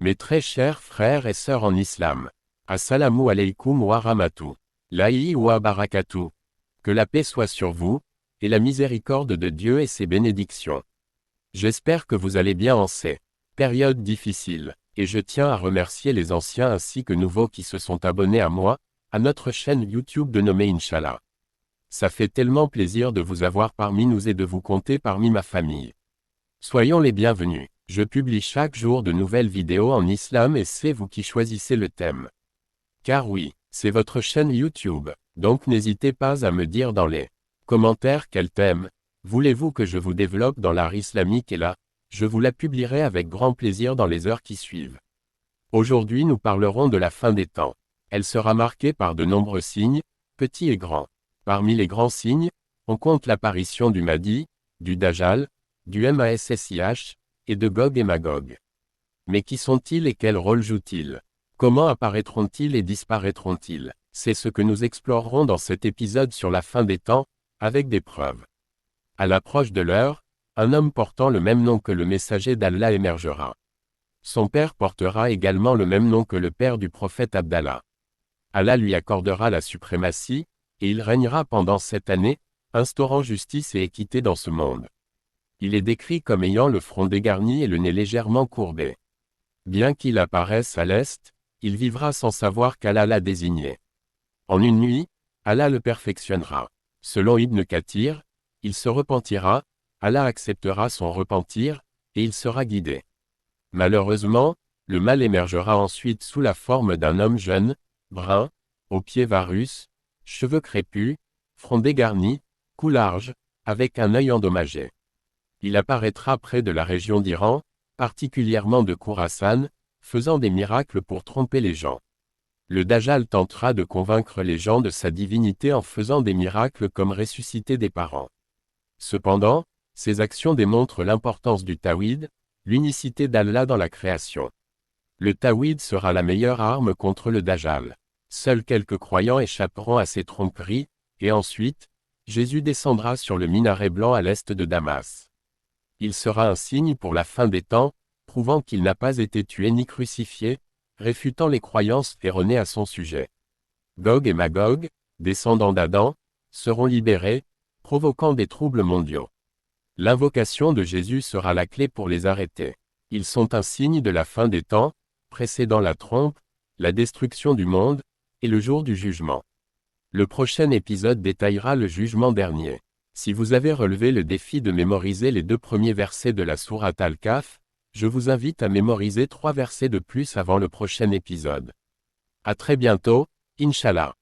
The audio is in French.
Mes très chers frères et sœurs en islam. Assalamu alaikum wa rahmatou. Lahi wa barakatuh. Que la paix soit sur vous, et la miséricorde de Dieu et ses bénédictions. J'espère que vous allez bien en ces périodes difficiles, et je tiens à remercier les anciens ainsi que nouveaux qui se sont abonnés à moi, à notre chaîne YouTube dénommée Inch'Allah. Ça fait tellement plaisir de vous avoir parmi nous et de vous compter parmi ma famille. Soyons les bienvenus. Je publie chaque jour de nouvelles vidéos en islam et c'est vous qui choisissez le thème. Car oui, c'est votre chaîne YouTube, donc n'hésitez pas à me dire dans les commentaires quel thème voulez-vous que je vous développe dans l'art islamique et là, je vous la publierai avec grand plaisir dans les heures qui suivent. Aujourd'hui nous parlerons de la fin des temps. Elle sera marquée par de nombreux signes, petits et grands. Parmi les grands signes, on compte l'apparition du Mahdi, du Dajjal, du Massih, et de Gog et Magog. Mais qui sont-ils et quel rôle jouent-ils? Comment apparaîtront-ils et disparaîtront-ils? C'est ce que nous explorerons dans cet épisode sur la fin des temps, avec des preuves. À l'approche de l'heure, un homme portant le même nom que le messager d'Allah émergera. Son père portera également le même nom que le père du prophète Abdallah. Allah lui accordera la suprématie, et il régnera pendant 7 années, instaurant justice et équité dans ce monde. Il est décrit comme ayant le front dégarni et le nez légèrement courbé. Bien qu'il apparaisse à l'est, il vivra sans savoir qu'Allah l'a désigné. En une nuit, Allah le perfectionnera. Selon Ibn Kathir, il se repentira, Allah acceptera son repentir, et il sera guidé. Malheureusement, le mal émergera ensuite sous la forme d'un homme jeune, brun, aux pieds varus, cheveux crépus, front dégarni, cou large, avec un œil endommagé. Il apparaîtra près de la région d'Iran, particulièrement de Khourasan, faisant des miracles pour tromper les gens. Le Dajjal tentera de convaincre les gens de sa divinité en faisant des miracles comme ressusciter des parents. Cependant, ses actions démontrent l'importance du Tawhid, l'unicité d'Allah dans la création. Le Tawhid sera la meilleure arme contre le Dajjal. Seuls quelques croyants échapperont à ces tromperies, et ensuite, Jésus descendra sur le minaret blanc à l'est de Damas. Il sera un signe pour la fin des temps, prouvant qu'il n'a pas été tué ni crucifié, réfutant les croyances erronées à son sujet. Gog et Magog, descendants d'Adam, seront libérés, provoquant des troubles mondiaux. L'invocation de Jésus sera la clé pour les arrêter. Ils sont un signe de la fin des temps, précédant la trompe, la destruction du monde, et le jour du jugement. Le prochain épisode détaillera le jugement dernier. Si vous avez relevé le défi de mémoriser les 2 premiers versets de la sourate Al-Kahf, je vous invite à mémoriser 3 versets de plus avant le prochain épisode. À très bientôt, Inch'Allah.